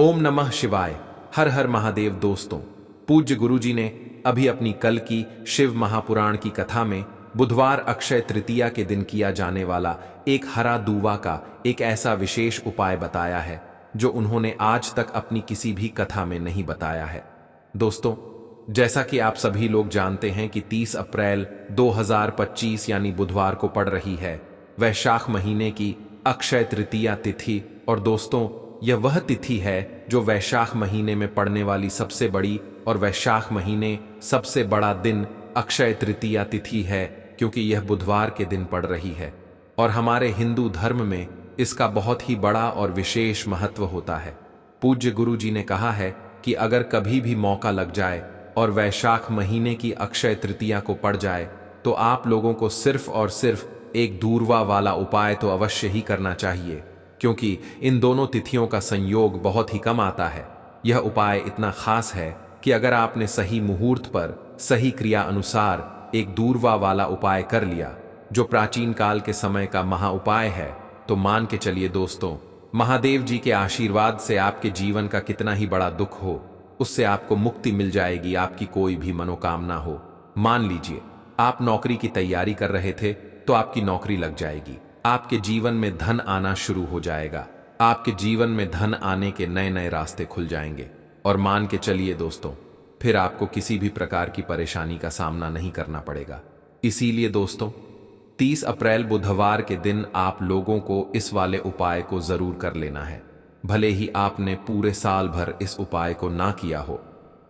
ओम नमः शिवाय। हर हर महादेव। दोस्तों, पूज्य गुरुजी ने अभी अपनी कल की शिव महापुराण की कथा में बुधवार अक्षय तृतीया के दिन किया जाने वाला एक हरा दूवा का एक ऐसा विशेष उपाय बताया है जो उन्होंने आज तक अपनी किसी भी कथा में नहीं बताया है। दोस्तों, जैसा कि आप सभी लोग जानते हैं कि 30 अप्रैल 2025 यानी बुधवार को पड़ रही है वैशाख महीने की अक्षय तृतीया तिथि। और दोस्तों, यह वह तिथि है जो वैशाख महीने में पड़ने वाली सबसे बड़ी और वैशाख महीने सबसे बड़ा दिन अक्षय तृतीया तिथि है, क्योंकि यह बुधवार के दिन पड़ रही है। और हमारे हिंदू धर्म में इसका बहुत ही बड़ा और विशेष महत्व होता है। पूज्य गुरु जी ने कहा है कि अगर कभी भी मौका लग जाए और वैशाख महीने की अक्षय तृतीया को पड़ जाए तो आप लोगों को सिर्फ और सिर्फ एक दूरवा वाला उपाय तो अवश्य ही करना चाहिए, क्योंकि इन दोनों तिथियों का संयोग बहुत ही कम आता है। यह उपाय इतना खास है कि अगर आपने सही मुहूर्त पर सही क्रिया अनुसार एक दूरवा वाला उपाय कर लिया, जो प्राचीन काल के समय का महा उपाय है, तो मान के चलिए दोस्तों, महादेव जी के आशीर्वाद से आपके जीवन का कितना ही बड़ा दुख हो, उससे आपको मुक्ति मिल जाएगी। आपकी कोई भी मनोकामना हो, मान लीजिए आप नौकरी की तैयारी कर रहे थे तो आपकी नौकरी लग जाएगी। आपके जीवन में धन आना शुरू हो जाएगा। आपके जीवन में धन आने के नए नए रास्ते खुल जाएंगे। और मान के चलिए दोस्तों, फिर आपको किसी भी प्रकार की परेशानी का सामना नहीं करना पड़ेगा। इसीलिए दोस्तों, 30 अप्रैल बुधवार के दिन आप लोगों को इस वाले उपाय को जरूर कर लेना है। भले ही आपने पूरे साल भर इस उपाय को ना किया हो,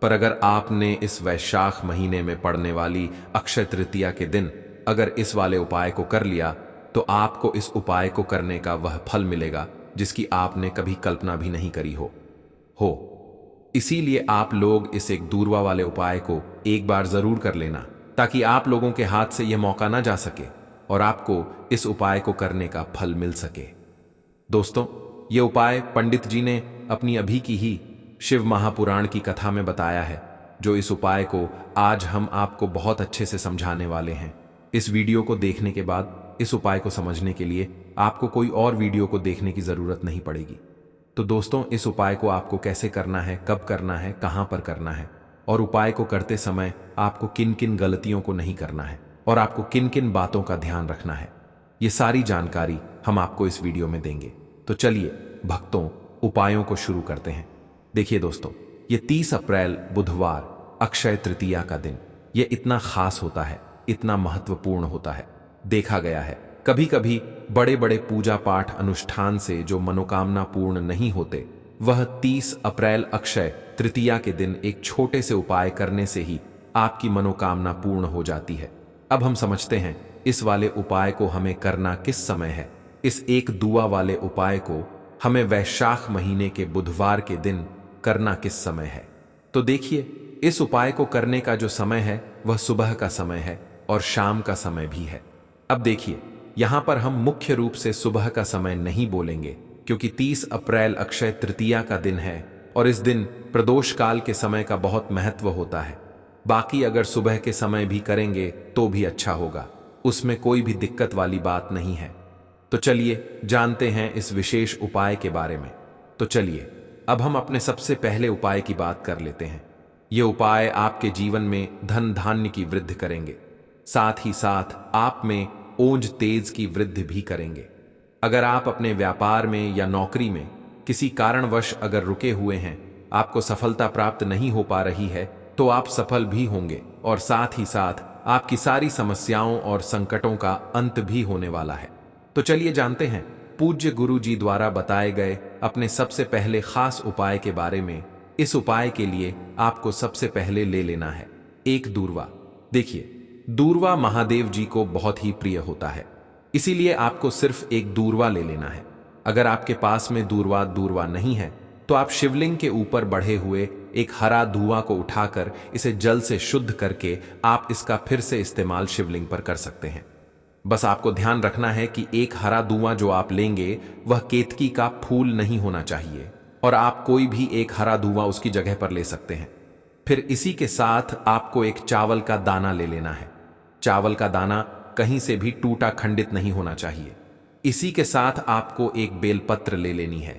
पर अगर आपने इस वैशाख महीने में पड़ने वाली अक्षय तृतीया के दिन अगर इस वाले उपाय को कर लिया, तो आपको इस उपाय को करने का वह फल मिलेगा जिसकी आपने कभी कल्पना भी नहीं करी हो। इसीलिए आप लोग इस एक दूरवा वाले उपाय को एक बार जरूर कर लेना, ताकि आप लोगों के हाथ से यह मौका ना जा सके और आपको इस उपाय को करने का फल मिल सके। दोस्तों, यह उपाय पंडित जी ने अपनी अभी की ही शिव महापुराण की कथा में बताया है, जो इस उपाय को आज हम आपको बहुत अच्छे से समझाने वाले हैं। इस वीडियो को देखने के बाद इस उपाय को समझने के लिए आपको कोई और वीडियो को देखने की जरूरत नहीं पड़ेगी। तो दोस्तों, इस उपाय को आपको कैसे करना है, कब करना है, कहां पर करना है, और उपाय को करते समय आपको किन किन गलतियों को नहीं करना है, और आपको किन किन बातों का ध्यान रखना है, ये सारी जानकारी हम आपको इस वीडियो में देंगे। तो चलिए भक्तों, उपायों को शुरू करते हैं। देखिए दोस्तों, ये 30 अप्रैल बुधवार अक्षय तृतीया का दिन ये इतना खास होता है, इतना महत्वपूर्ण होता है। देखा गया है कभी कभी बड़े बड़े पूजा पाठ अनुष्ठान से जो मनोकामना पूर्ण नहीं होते, वह 30 अप्रैल अक्षय तृतीया के दिन एक छोटे से उपाय करने से ही आपकी मनोकामना पूर्ण हो जाती है। अब हम समझते हैं इस वाले उपाय को हमें करना किस समय है। इस एक दुआ वाले उपाय को हमें वैशाख महीने के बुधवार के दिन करना किस समय है। तो देखिए, इस उपाय को करने का जो समय है वह सुबह का समय है और शाम का समय भी है। अब देखिए, यहां पर हम मुख्य रूप से सुबह का समय नहीं बोलेंगे, क्योंकि 30 अप्रैल अक्षय तृतीया का दिन है और इस दिन प्रदोष काल के समय का बहुत महत्व होता है। बाकी अगर सुबह के समय भी करेंगे तो भी अच्छा होगा, उसमें कोई भी दिक्कत वाली बात नहीं है। तो चलिए जानते हैं इस विशेष उपाय के बारे में। तो चलिए अब हम अपने सबसे पहले उपाय की बात कर लेते हैं। ये उपाय आपके जीवन में धन धान्य की वृद्धि करेंगे, साथ ही साथ आप में ओज तेज की वृद्धि भी करेंगे। अगर आप अपने व्यापार में या नौकरी में किसी कारणवश अगर रुके हुए हैं, आपको सफलता प्राप्त नहीं हो पा रही है, तो आप सफल भी होंगे और साथ ही साथ आपकी सारी समस्याओं और संकटों का अंत भी होने वाला है। तो चलिए जानते हैं पूज्य गुरु जी द्वारा बताए गए अपने सबसे पहले खास उपाय के बारे में। इस उपाय के लिए आपको सबसे पहले ले लेना है एक दूरवा। देखिए, दूरवा महादेव जी को बहुत ही प्रिय होता है, इसीलिए आपको सिर्फ एक दूरवा ले लेना है। अगर आपके पास में दूरवा नहीं है, तो आप शिवलिंग के ऊपर बढ़े हुए एक हरा धुआं को उठाकर इसे जल से शुद्ध करके आप इसका फिर से इस्तेमाल शिवलिंग पर कर सकते हैं। बस आपको ध्यान रखना है कि एक हरा धुआं जो आप लेंगे वह केतकी का फूल नहीं होना चाहिए, और आप कोई भी एक हरा धुआं उसकी जगह पर ले सकते हैं। फिर इसी के साथ आपको एक चावल का दाना ले लेना है। चावल का दाना कहीं से भी टूटा खंडित नहीं होना चाहिए। इसी के साथ आपको एक बेलपत्र ले लेनी है।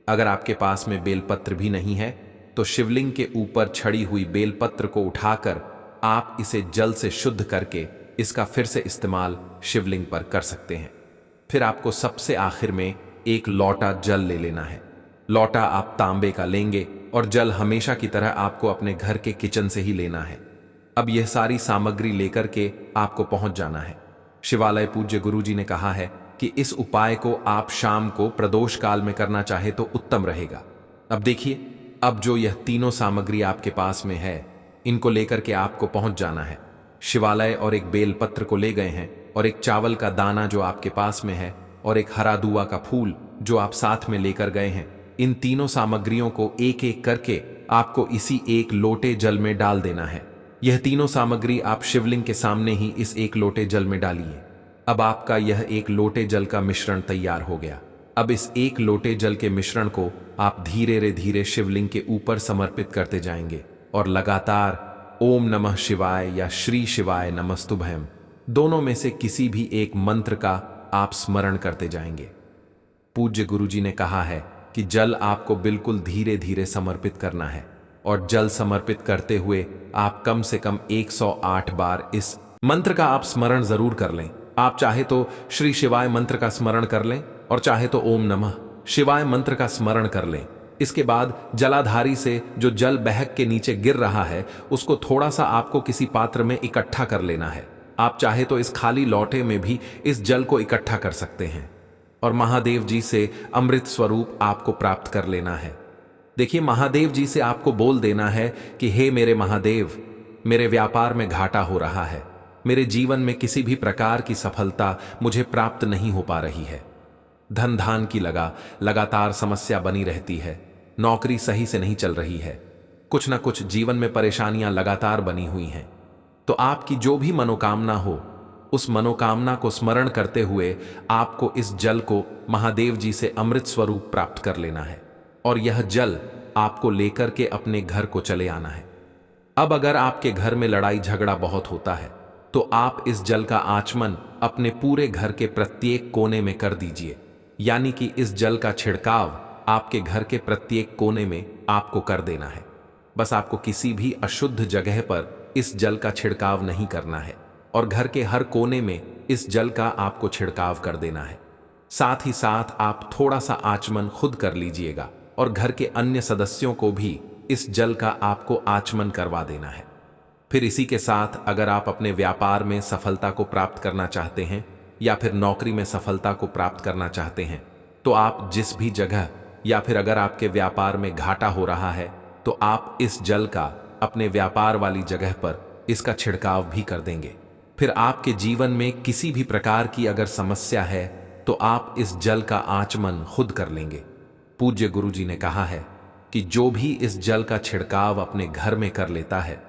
अगर आपके पास में बेलपत्र भी नहीं है तो शिवलिंग के ऊपर छड़ी हुई बेलपत्र को उठाकर आप इसे जल से शुद्ध करके इसका फिर से इस्तेमाल शिवलिंग पर कर सकते हैं। फिर आपको सबसे आखिर में एक लोटा जल ले लेना है। लोटा आप तांबे का लेंगे और जल हमेशा की तरह आपको अपने घर के किचन से ही लेना है। अब यह सारी सामग्री लेकर के आपको पहुंच जाना है शिवालय। पूज्य गुरुजी ने कहा है कि इस उपाय को आप शाम को प्रदोष काल में करना चाहे तो उत्तम रहेगा। अब देखिए, अब जो यह तीनों सामग्री आपके पास में है, इनको लेकर के आपको पहुंच जाना है शिवालय, और एक बेलपत्र को ले गए हैं, और एक चावल का दाना जो आपके पास में है, और एक हरा दूआ का फूल जो आप साथ में लेकर गए हैं। इन तीनों सामग्रियों को एक एक करके आपको इसी एक लोटे जल में डाल देना है। यह तीनों सामग्री आप शिवलिंग के सामने ही इस एक लोटे जल में डालिए। अब आपका यह एक लोटे जल का मिश्रण तैयार हो गया। अब इस एक लोटे जल के मिश्रण को आप धीरे धीरे शिवलिंग के ऊपर समर्पित करते जाएंगे और लगातार ओम नमः शिवाय या श्री शिवाय नमस्तुभ्यम दोनों में से किसी भी एक मंत्र का आप स्मरण करते जाएंगे। पूज्य गुरुजी ने कहा है कि जल आपको बिल्कुल धीरे धीरे समर्पित करना है, और जल समर्पित करते हुए आप कम से कम 108 बार इस मंत्र का आप स्मरण जरूर कर लें। आप चाहे तो श्री शिवाय मंत्र का स्मरण कर लें और चाहे तो ओम नमः शिवाय मंत्र का स्मरण कर लें। इसके बाद जलाधारी से जो जल बहक के नीचे गिर रहा है उसको थोड़ा सा आपको किसी पात्र में इकट्ठा कर लेना है। आप चाहे तो इस खाली लोटे में भी इस जल को इकट्ठा कर सकते हैं और महादेव जी से अमृत स्वरूप आपको प्राप्त कर लेना है। देखिए, महादेव जी से आपको बोल देना है कि हे मेरे महादेव, मेरे व्यापार में घाटा हो रहा है, मेरे जीवन में किसी भी प्रकार की सफलता मुझे प्राप्त नहीं हो पा रही है, धन धान की लगातार समस्या बनी रहती है, नौकरी सही से नहीं चल रही है, कुछ ना कुछ जीवन में परेशानियां लगातार बनी हुई हैं। तो आपकी जो भी मनोकामना हो, उस मनोकामना को स्मरण करते हुए आपको इस जल को महादेव जी से अमृत स्वरूप प्राप्त कर लेना है और यह जल आपको लेकर के अपने घर को चले आना है। अब अगर आपके घर में लड़ाई झगड़ा बहुत होता है तो आप इस जल का आचमन अपने पूरे घर के प्रत्येक कोने में कर दीजिए, यानी कि इस जल का छिड़काव आपके घर के प्रत्येक कोने में आपको कर देना है। बस आपको किसी भी अशुद्ध जगह पर इस जल का छिड़काव नहीं करना है और घर के हर कोने में इस जल का आपको छिड़काव कर देना है। साथ ही साथ आप थोड़ा सा आचमन खुद कर लीजिएगा और घर के अन्य सदस्यों को भी इस जल का आपको आचमन करवा देना है। फिर इसी के साथ अगर आप अपने व्यापार में सफलता को प्राप्त करना चाहते हैं या फिर नौकरी में सफलता को प्राप्त करना चाहते हैं तो आप जिस भी जगह या फिर अगर आपके व्यापार में घाटा हो रहा है तो आप इस जल का अपने व्यापार वाली जगह पर इसका छिड़काव भी कर देंगे। फिर आपके जीवन में किसी भी प्रकार की अगर समस्या है तो आप इस जल का आचमन खुद कर लेंगे। पूज्य गुरुजी ने कहा है कि जो भी इस जल का छिड़काव अपने घर में कर लेता है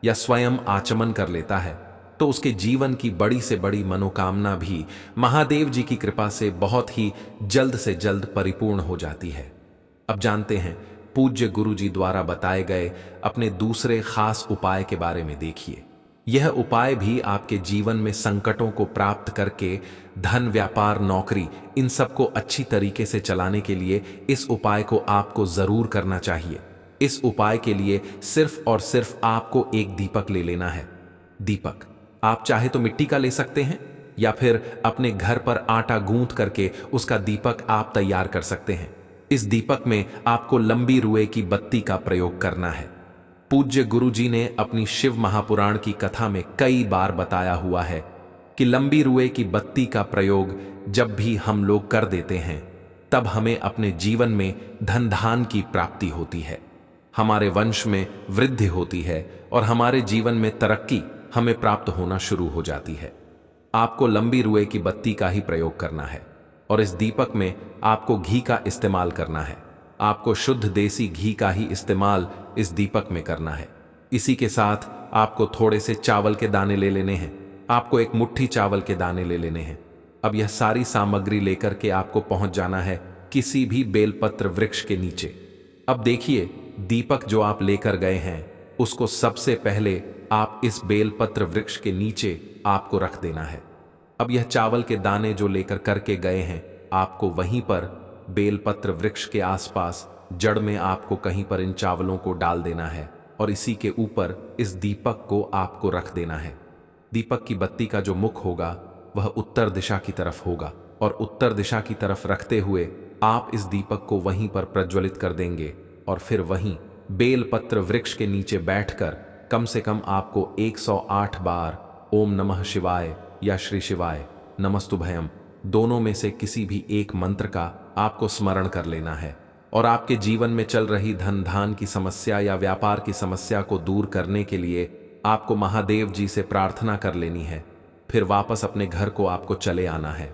या स्वयं आचमन कर लेता है तो उसके जीवन की बड़ी से बड़ी मनोकामना भी महादेव जी की कृपा से बहुत ही जल्द से जल्द परिपूर्ण हो जाती है। अब जानते हैं पूज्य गुरुजी द्वारा बताए गए अपने दूसरे खास उपाय के बारे में। देखिए, यह उपाय भी आपके जीवन में संकटों को प्राप्त करके धन, व्यापार, नौकरी इन सबको अच्छी तरीके से चलाने के लिए इस उपाय को आपको जरूर करना चाहिए। इस उपाय के लिए सिर्फ और सिर्फ आपको एक दीपक ले लेना है। दीपक आप चाहे तो मिट्टी का ले सकते हैं या फिर अपने घर पर आटा गूंथ करके उसका दीपक आप तैयार कर सकते हैं। इस दीपक में आपको लंबी रुए की बत्ती का प्रयोग करना है। पूज्य गुरुजी ने अपनी शिव महापुराण की कथा में कई बार बताया हुआ है कि लंबी रुए की बत्ती का प्रयोग जब भी हम लोग कर देते हैं तब हमें अपने जीवन में धन धान की प्राप्ति होती है, हमारे वंश में वृद्धि होती है और हमारे जीवन में तरक्की हमें प्राप्त होना शुरू हो जाती है। आपको लंबी रुए की बत्ती का ही प्रयोग करना है और इस दीपक में आपको घी का इस्तेमाल करना है। आपको शुद्ध देसी घी का ही इस्तेमाल इस दीपक में करना है। इसी के साथ आपको थोड़े से चावल के दाने ले लेने हैं। आपको एक मुट्ठी चावल के दाने ले लेने हैं। अब यह सारी सामग्री लेकर के आपको पहुंच जाना है किसी भी बेलपत्र वृक्ष के नीचे। अब देखिए, दीपक जो आप लेकर गए हैं उसको सबसे पहले आप इस बेलपत्र वृक्ष के नीचे आपको रख देना है। अब यह चावल के दाने जो लेकर करके गए हैं आपको वहीं पर बेलपत्र वृक्ष के आसपास जड़ में आपको कहीं पर इन चावलों को डाल देना है और इसी के ऊपर इस दीपक को आपको रख देना है। दीपक की बत्ती का जो मुख होगा वह उत्तर दिशा की तरफ होगा और उत्तर दिशा की तरफ रखते हुए आप इस दीपक को वहीं पर प्रज्वलित कर देंगे और फिर वहीं बेलपत्र वृक्ष के नीचे बैठकर कम से कम आपको 108 बार ओम नमः शिवाय या श्री शिवाय नमस्तुभयम दोनों में से किसी भी एक मंत्र का आपको स्मरण कर लेना है और आपके जीवन में चल रही धन धान की समस्या या व्यापार की समस्या को दूर करने के लिए आपको महादेव जी से प्रार्थना कर लेनी है। फिर वापस अपने घर को आपको चले आना है।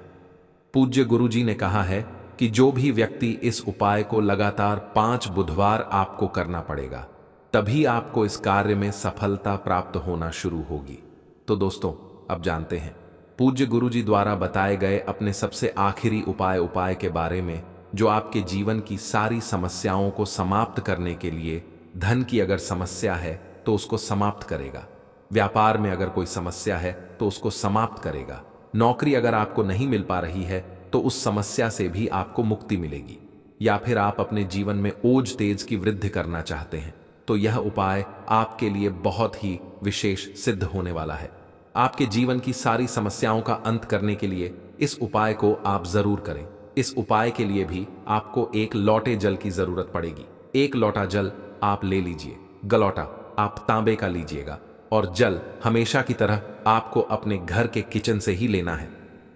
पूज्य गुरु जी ने कहा है कि जो भी व्यक्ति इस उपाय को लगातार 5 बुधवार आपको करना पड़ेगा, तभी आपको इस कार्य में सफलता प्राप्त होना शुरू होगी। तो दोस्तों, अब जानते हैं पूज्य गुरु जी द्वारा बताए गए अपने सबसे आखिरी उपाय के बारे में, जो आपके जीवन की सारी समस्याओं को समाप्त करने के लिए, धन की अगर समस्या है तो उसको समाप्त करेगा, व्यापार में अगर कोई समस्या है तो उसको समाप्त करेगा, नौकरी अगर आपको नहीं मिल पा रही है तो उस समस्या से भी आपको मुक्ति मिलेगी, या फिर आप अपने जीवन में ओज तेज की वृद्धि करना चाहते हैं तो यह उपाय आपके लिए बहुत ही विशेष सिद्ध होने वाला है। आपके जीवन की सारी समस्याओं का अंत करने के लिए इस उपाय को आप जरूर करें। इस उपाय के लिए भी आपको एक लोटे जल की जरूरत पड़ेगी। एक लोटा जल आप ले लीजिए, गलौटा आप तांबे का लीजिएगा और जल हमेशा की तरह आपको अपने घर के किचन से ही लेना है।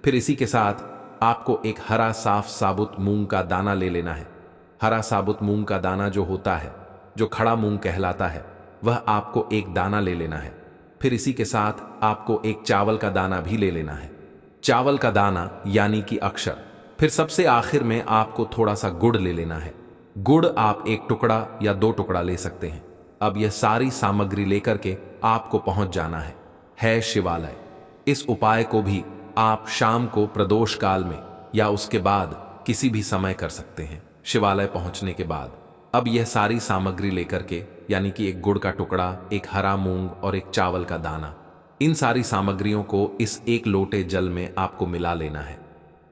फिर इसी के साथ आपको एक हरा साफ साबुत मूंग का दाना ले लेना है। हरा साबुत मूंग का दाना जो होता है, जो खड़ा मूंग कहलाता है, वह आपको एक दाना ले लेना है। फिर इसी के साथ आपको एक चावल का दाना भी ले लेना है। चावल का दाना यानी कि अक्षर। फिर सबसे आखिर में आपको थोड़ा सा गुड़ ले लेना है। गुड़ आप एक टुकड़ा या 2 टुकड़ा ले सकते हैं। अब यह सारी सामग्री लेकर के आपको पहुंच जाना है शिवालय। इस उपाय को भी आप शाम को प्रदोष काल में या उसके बाद किसी भी समय कर सकते हैं, शिवालय पहुंचने के बाद। अब यह सारी सामग्री लेकर के, यानी कि एक गुड़ का टुकड़ा, एक हरा मूंग और एक चावल का दाना, इन सारी सामग्रियों को इस एक लोटे जल में आपको मिला लेना है।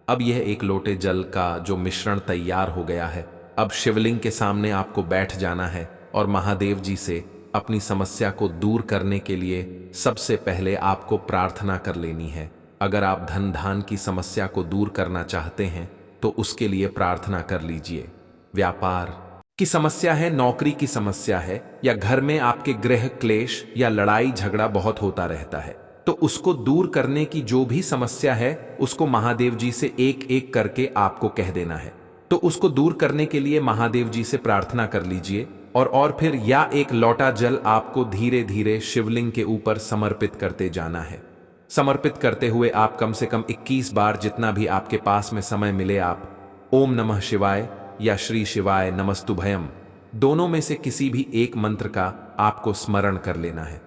अब यह एक लोटे जल का जो मिश्रण तैयार हो गया है, अब शिवलिंग के सामने आपको बैठ जाना है और महादेव जी से अपनी समस्या को दूर करने के लिए सबसे पहले आपको प्रार्थना कर लेनी है। अगर आप धन धान की समस्या को दूर करना चाहते हैं तो उसके लिए प्रार्थना कर लीजिए। व्यापार की समस्या है, नौकरी की समस्या है, या घर में आपके गृह क्लेश या लड़ाई झगड़ा बहुत होता रहता है, तो उसको दूर करने की जो भी समस्या है उसको महादेव जी से एक एक करके आपको कह देना है। तो उसको दूर करने के लिए महादेव जी से प्रार्थना कर लीजिए और फिर या एक लोटा जल आपको धीरे धीरे शिवलिंग के ऊपर समर्पित करते जाना है। समर्पित करते हुए आप कम से कम 21 बार, जितना भी आपके पास में समय मिले, आप ओम नमः शिवाय या श्री शिवाय नमस्तुभयम दोनों में से किसी भी एक मंत्र का आपको स्मरण कर लेना है।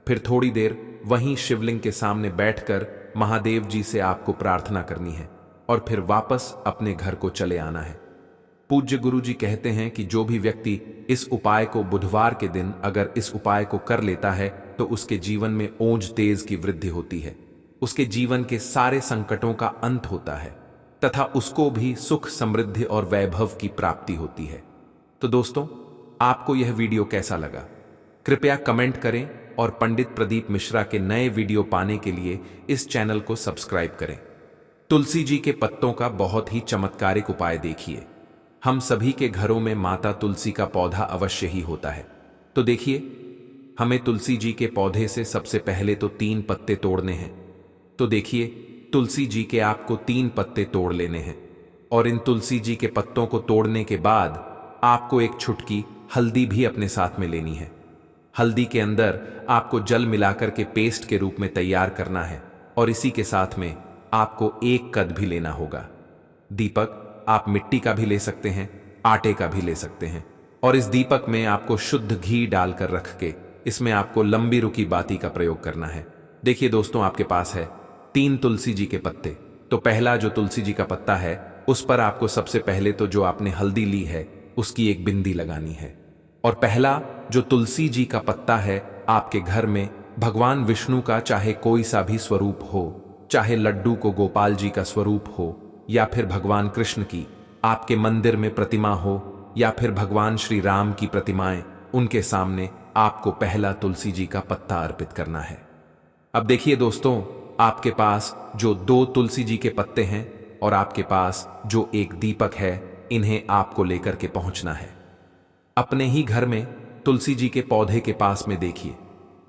फिर थोड़ी देर वहीं शिवलिंग के सामने बैठकर महादेव जी से आपको प्रार्थना करनी है और फिर वापस अपने घर को चले आना है। पूज्य गुरु जी कहते हैं कि जो भी व्यक्ति इस उपाय को बुधवार के दिन अगर इस उपाय को कर लेता है तो उसके जीवन में ओज तेज की वृद्धि होती है, उसके जीवन के सारे संकटों का अंत होता है तथा उसको भी सुख, समृद्धि और वैभव की प्राप्ति होती है। तो दोस्तों, आपको यह वीडियो कैसा लगा? कृपया कमेंट करें और पंडित प्रदीप मिश्रा के नए वीडियो पाने के लिए इस चैनल को सब्सक्राइब करें। तुलसी जी के पत्तों का बहुत ही चमत्कारिक उपाय देखिए। हम सभी के घरों में माता तुलसी का पौधा अवश्य ही होता है। तो देखिए, हमें तुलसी जी के पौधे से सबसे पहले तो 3 पत्ते तोड़ने हैं। तो देखिए, तुलसी जी के आपको 3 पत्ते तोड़ लेने हैं और इन तुलसी जी के पत्तों को तोड़ने के बाद आपको एक चुटकी हल्दी भी अपने साथ में लेनी है। हल्दी के अंदर आपको जल मिलाकर के पेस्ट के रूप में तैयार करना है और इसी के साथ में आपको एक कद भी लेना होगा। दीपक आप मिट्टी का भी ले सकते हैं, आटे का भी ले सकते हैं और इस दीपक में आपको शुद्ध घी डालकर रख के इसमें आपको लंबी रुकी बाती का प्रयोग करना है। देखिए दोस्तों, आपके पास है 3 तुलसी जी के पत्ते। तो पहला जो तुलसी जी का पत्ता है उस पर आपको सबसे पहले तो जो आपने हल्दी ली है उसकी एक बिंदी लगानी है और पहला जो तुलसी जी का पत्ता है आपके घर में भगवान विष्णु का चाहे कोई सा भी स्वरूप हो, चाहे लड्डू को गोपाल जी का स्वरूप हो या फिर भगवान कृष्ण की आपके मंदिर में प्रतिमा हो या फिर भगवान श्री राम की प्रतिमाएं, उनके सामने आपको पहला तुलसी जी का पत्ता अर्पित करना है। अब देखिए दोस्तों, आपके पास जो 2 तुलसी जी के पत्ते हैं और आपके पास जो एक दीपक है, इन्हें आपको लेकर के पहुंचना है। अपने ही घर में तुलसी जी के पौधे के पास में देखिए,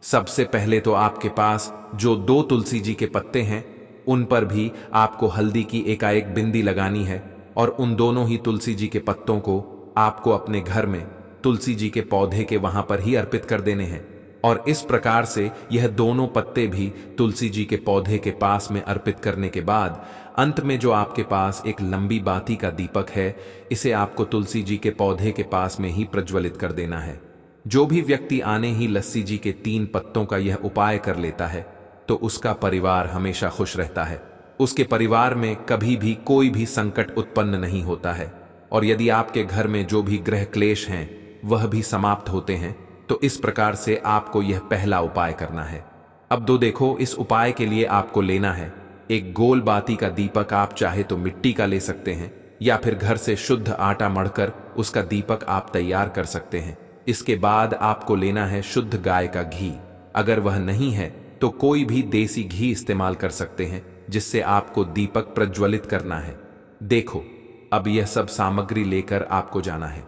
सबसे पहले तो आपके पास जो 2 तुलसी जी के पत्ते हैं, उन पर भी आपको हल्दी की एकाएक बिंदी लगानी है और उन दोनों ही तुलसी जी के पत्तों को आपको अपने घर में तुलसी जी के पौधे के वहां पर ही अर्पित कर देने हैं। और इस प्रकार से यह दोनों पत्ते भी तुलसी जी के पौधे के पास में अर्पित करने के बाद अंत में जो आपके पास एक लंबी बाती का दीपक है, इसे आपको तुलसी जी के पौधे के पास में ही प्रज्वलित कर देना है। जो भी व्यक्ति आने ही लस्सी जी के 3 पत्तों का यह उपाय कर लेता है तो उसका परिवार हमेशा खुश रहता है, उसके परिवार में कभी भी कोई भी संकट उत्पन्न नहीं होता है और यदि आपके घर में जो भी ग्रह क्लेश हैं वह भी समाप्त होते हैं। तो इस प्रकार से आपको यह पहला उपाय करना है। अब देखो, इस उपाय के लिए आपको लेना है एक गोल बाती का दीपक। आप चाहे तो मिट्टी का ले सकते हैं या फिर घर से शुद्ध आटा मढ़कर उसका दीपक आप तैयार कर सकते हैं। इसके बाद आपको लेना है शुद्ध गाय का घी। अगर वह नहीं है तो कोई भी देसी घी इस्तेमाल कर सकते हैं, जिससे आपको दीपक प्रज्वलित करना है। देखो, अब यह सब सामग्री लेकर आपको जाना है।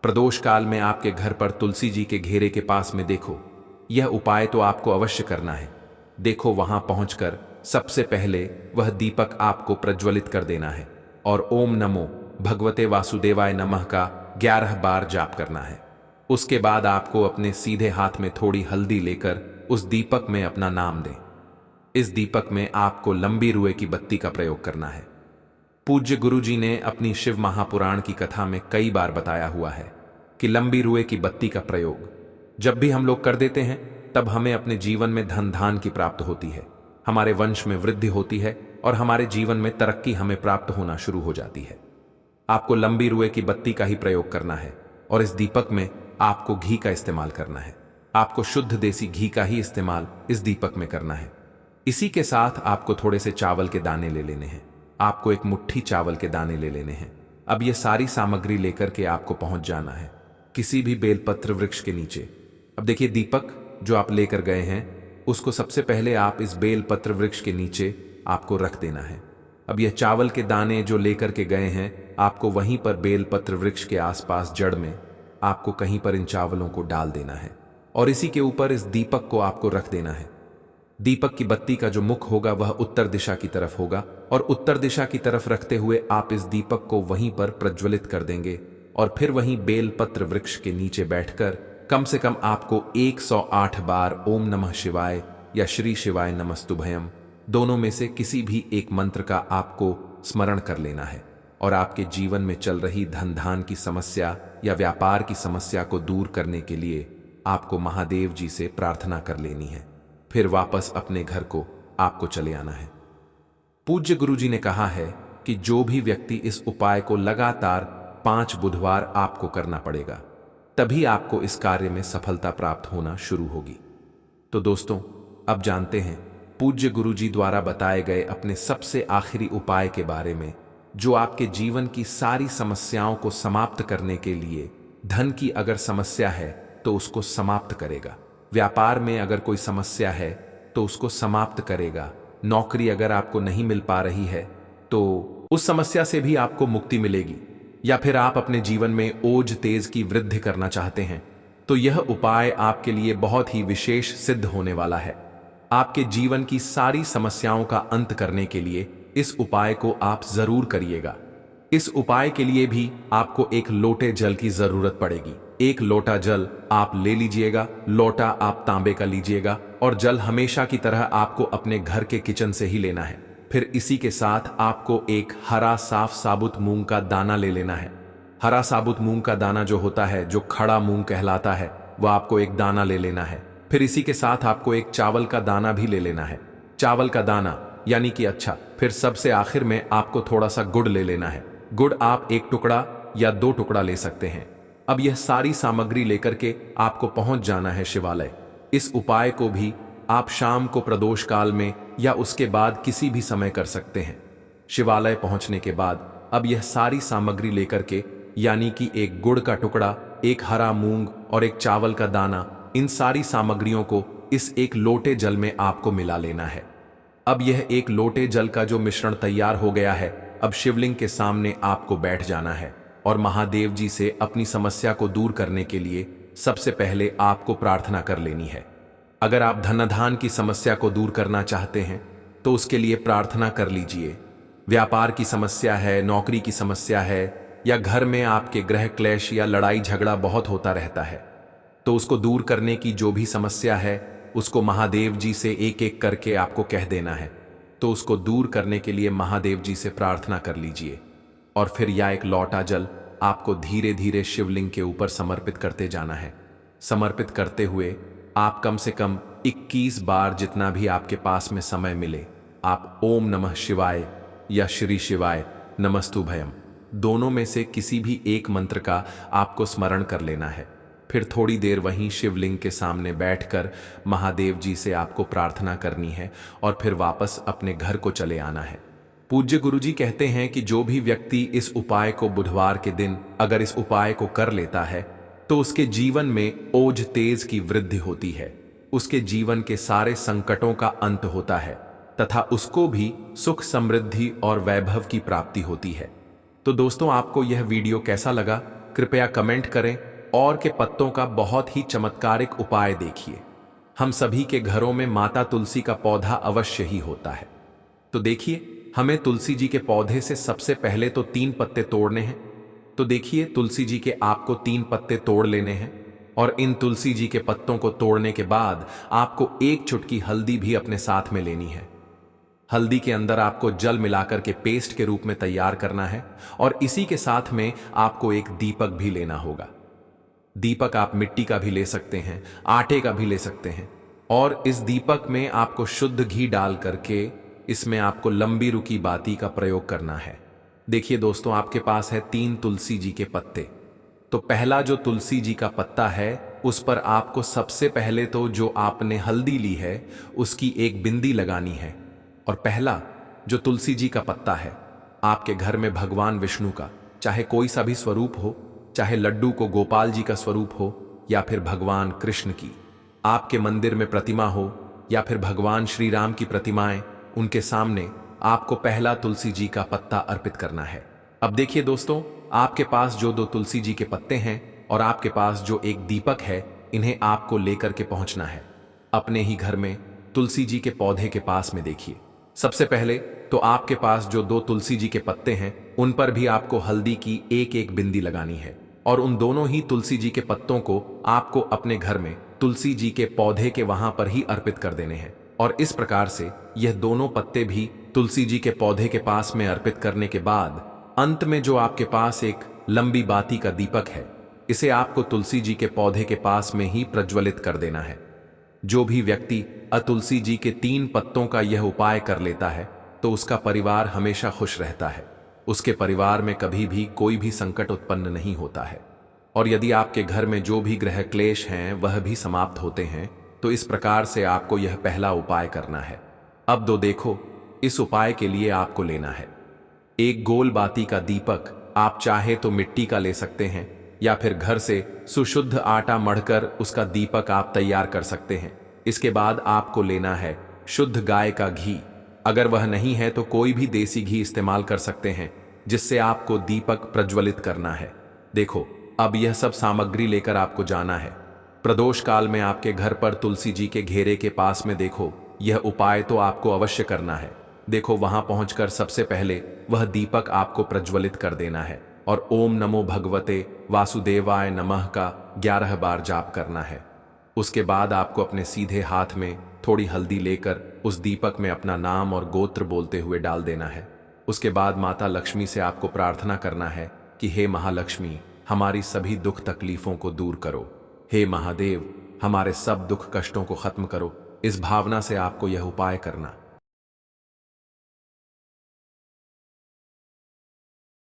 प्रदोष काल में आपके घर पर तुलसी जी के घेरे के पास में देखो, यह उपाय तो आपको अवश्य करना है। देखो, वहां पहुंचकर सबसे पहले वह दीपक आपको प्रज्वलित कर देना है और ओम नमो भगवते वासुदेवाय नमः का 11 बार जाप करना है। उसके बाद आपको अपने सीधे हाथ में थोड़ी हल्दी लेकर उस दीपक में अपना नाम दें। इस दीपक में आपको लंबी रुए की बत्ती का प्रयोग करना है। पूज्य गुरु जी ने अपनी शिव महापुराण की कथा में कई बार बताया हुआ है कि लंबी रुए की बत्ती का प्रयोग जब भी हम लोग कर देते हैं तब हमें अपने जीवन में धन धान की प्राप्त होती है, हमारे वंश में वृद्धि होती है और हमारे जीवन में तरक्की हमें प्राप्त होना शुरू हो जाती है। आपको लंबी रुए की बत्ती का ही प्रयोग करना है और इस दीपक में आपको घी का इस्तेमाल करना है। आपको शुद्ध देसी घी का ही इस्तेमाल इस दीपक में करना है। इसी के साथ आपको थोड़े से चावल के दाने ले लेने हैं। आपको एक मुट्ठी चावल के दाने ले लेने हैं। अब ये सारी सामग्री लेकर के आपको पहुंच जाना है किसी भी बेलपत्र वृक्ष के नीचे। अब देखिए, दीपक जो आप लेकर गए हैं उसको सबसे पहले आप इस बेलपत्र वृक्ष के नीचे आपको रख देना है। अब यह चावल के दाने जो लेकर के गए हैं आपको वहीं पर बेलपत्र वृक्ष के आसपास जड़ में आपको कहीं पर इन चावलों को डाल देना है और इसी के ऊपर इस दीपक को आपको रख देना है। दीपक की बत्ती का जो मुख होगा वह उत्तर दिशा की तरफ होगा और उत्तर दिशा की तरफ रखते हुए आप इस दीपक को वहीं पर प्रज्वलित कर देंगे और फिर वहीं बेलपत्र वृक्ष के नीचे बैठकर कम से कम आपको 108 बार ओम नमः शिवाय या श्री शिवाय नमस्तुभयम दोनों में से किसी भी एक मंत्र का आपको स्मरण कर लेना है और आपके जीवन में चल रही धन धान की समस्या या व्यापार की समस्या को दूर करने के लिए आपको महादेव जी से प्रार्थना कर लेनी है। फिर वापस अपने घर को आपको चले आना है। पूज्य गुरु जी ने कहा है कि जो भी व्यक्ति इस उपाय को लगातार 5 बुधवार आपको करना पड़ेगा, तभी आपको इस कार्य में सफलता प्राप्त होना शुरू होगी। तो दोस्तों, अब जानते हैं पूज्य गुरु जी द्वारा बताए गए अपने सबसे आखिरी उपाय के बारे में, जो आपके जीवन की सारी समस्याओं को समाप्त करने के लिए, धन की अगर समस्या है तो उसको समाप्त करेगा, व्यापार में अगर कोई समस्या है तो उसको समाप्त करेगा, नौकरी अगर आपको नहीं मिल पा रही है तो उस समस्या से भी आपको मुक्ति मिलेगी, या फिर आप अपने जीवन में ओज तेज की वृद्धि करना चाहते हैं तो यह उपाय आपके लिए बहुत ही विशेष सिद्ध होने वाला है। आपके जीवन की सारी समस्याओं का अंत करने के लिए इस उपाय को आप जरूर करिएगा। इस उपाय के लिए भी आपको एक लोटे जल की जरूरत पड़ेगी। एक लोटा जल आप ले लीजिएगा, लोटा आप तांबे का लीजिएगा और जल हमेशा की तरह आपको अपने घर के किचन से ही लेना है। फिर इसी के साथ आपको एक हरा साफ साबुत मूंग का दाना ले लेना है। हरा साबुत मूंग का दाना जो होता है, जो खड़ा मूंग कहलाता है, वह आपको एक दाना ले लेना है। फिर इसी के साथ आपको एक चावल का दाना भी ले लेना है। चावल का दाना यानी कि अच्छा। फिर सबसे आखिर में आपको थोड़ा सा गुड़ ले लेना है। गुड़ आप 1 टुकड़ा या 2 टुकड़ा ले सकते हैं। अब यह सारी सामग्री लेकर के आपको पहुंच जाना है शिवालय। इस उपाय को भी आप शाम को प्रदोष काल में या उसके बाद किसी भी समय कर सकते हैं। शिवालय पहुंचने के बाद अब यह सारी सामग्री लेकर के, यानी कि एक गुड़ का टुकड़ा, एक हरा मूंग और एक चावल का दाना, इन सारी सामग्रियों को इस एक लोटे जल में आपको मिला लेना है। अब यह एक लोटे जल का जो मिश्रण तैयार हो गया है, अब शिवलिंग के सामने आपको बैठ जाना है और महादेव जी से अपनी समस्या को दूर करने के लिए सबसे पहले आपको प्रार्थना कर लेनी है। अगर आप धनाधान की समस्या को दूर करना चाहते हैं तो उसके लिए प्रार्थना कर लीजिए। व्यापार की समस्या है, नौकरी की समस्या है, या घर में आपके गृह क्लेश या लड़ाई झगड़ा बहुत होता रहता है, तो उसको दूर करने की जो भी समस्या है उसको महादेव जी से एक एक करके आपको कह देना है। तो उसको दूर करने के लिए महादेव जी से प्रार्थना कर लीजिए और फिर यह एक लौटा जल आपको धीरे धीरे शिवलिंग के ऊपर समर्पित करते जाना है। समर्पित करते हुए आप कम से कम 21 बार, जितना भी आपके पास में समय मिले, आप ओम नमः शिवाय या श्री शिवाय नमस्तुभयम दोनों में से किसी भी एक मंत्र का आपको स्मरण कर लेना है। फिर थोड़ी देर वहीं शिवलिंग के सामने बैठकर महादेव जी से आपको प्रार्थना करनी है और फिर वापस अपने घर को चले आना है। पूज्य गुरुजी कहते हैं कि जो भी व्यक्ति इस उपाय को बुधवार के दिन अगर इस उपाय को कर लेता है तो उसके जीवन में ओज तेज की वृद्धि होती है, उसके जीवन के सारे संकटों का अंत होता है तथा उसको भी सुख, समृद्धि और वैभव की प्राप्ति होती है। तो दोस्तों, आपको यह वीडियो कैसा लगा कृपया कमेंट करें और के पत्तों का बहुत ही चमत्कारिक उपाय देखिए। हम सभी के घरों में माता तुलसी का पौधा अवश्य ही होता है। तो देखिए, हमें तुलसी जी के पौधे से सबसे पहले तो 3 पत्ते तोड़ने हैं। तो देखिए, तुलसी जी के आपको 3 पत्ते तोड़ लेने हैं और इन तुलसी जी के पत्तों को तोड़ने के बाद आपको 1 चुटकी हल्दी भी अपने साथ में लेनी है। हल्दी के अंदर आपको जल मिलाकर के पेस्ट के रूप में तैयार करना है और इसी के साथ में आपको एक दीपक भी लेना होगा। दीपक आप मिट्टी का भी ले सकते हैं, आटे का भी ले सकते हैं और इस दीपक में आपको शुद्ध घी डाल करके इसमें आपको लंबी रुकी बाती का प्रयोग करना है। देखिए दोस्तों, आपके पास है 3 तुलसी जी के पत्ते। तो पहला जो तुलसी जी का पत्ता है उस पर आपको सबसे पहले तो जो आपने हल्दी ली है उसकी एक बिंदी लगानी है। और पहला जो तुलसी जी का पत्ता है, आपके घर में भगवान विष्णु का चाहे कोई सा भी स्वरूप हो, चाहे लड्डू को गोपाल जी का स्वरूप हो या फिर भगवान कृष्ण की आपके मंदिर में प्रतिमा हो या फिर भगवान श्री राम की प्रतिमाएं, उनके सामने आपको पहला तुलसी जी का पत्ता अर्पित करना है। अब देखिए दोस्तों, आपके पास जो 2 तुलसी जी के पत्ते हैं और आपके पास जो एक दीपक है, इन्हें आपको लेकर के पहुंचना है अपने ही घर में तुलसी जी के पौधे के पास में। देखिए, सबसे पहले तो आपके पास जो 2 तुलसी जी के पत्ते हैं उन पर भी आपको हल्दी की एक एक बिंदी लगानी है और उन दोनों ही तुलसी जी के पत्तों को आपको अपने घर में तुलसी जी के पौधे के वहां पर ही अर्पित कर देने हैं। और इस प्रकार से यह दोनों पत्ते भी तुलसी जी के पौधे के पास में अर्पित करने के बाद अंत में जो आपके पास एक लंबी बाती का दीपक है, इसे आपको तुलसी जी के पौधे के पास में ही प्रज्वलित कर देना है। जो भी व्यक्ति तुलसी जी के 3 पत्तों का यह उपाय कर लेता है तो उसका परिवार हमेशा खुश रहता है, उसके परिवार में कभी भी कोई भी संकट उत्पन्न नहीं होता है और यदि आपके घर में जो भी ग्रह क्लेश हैं वह भी समाप्त होते हैं। तो इस प्रकार से आपको यह पहला उपाय करना है। अब देखो, इस उपाय के लिए आपको लेना है एक गोल बाती का दीपक। आप चाहे तो मिट्टी का ले सकते हैं या फिर घर से सुशुद्ध आटा मढ़कर उसका दीपक आप तैयार कर सकते हैं। इसके बाद आपको लेना है शुद्ध गाय का घी। अगर वह नहीं है तो कोई भी देसी घी इस्तेमाल कर सकते हैं, जिससे आपको दीपक प्रज्वलित करना है। देखो, अब यह सब सामग्री लेकर आपको जाना है। प्रदोष काल में आपके घर पर तुलसी जी के घेरे के पास में देखो, यह उपाय तो आपको अवश्य करना है। देखो, वहां पहुंचकर सबसे पहले वह दीपक आपको प्रज्वलित कर देना है और ओम नमो भगवते वासुदेवाय नमः का 11 बार जाप करना है। उसके बाद आपको अपने सीधे हाथ में थोड़ी हल्दी लेकर उस दीपक में अपना नाम और गोत्र बोलते हुए डाल देना है। उसके बाद माता लक्ष्मी से आपको प्रार्थना करना है कि हे महालक्ष्मी, हमारी सभी दुख तकलीफों को दूर करो। हे महादेव, हमारे सब दुख कष्टों को खत्म करो। इस भावना से आपको यह उपाय करना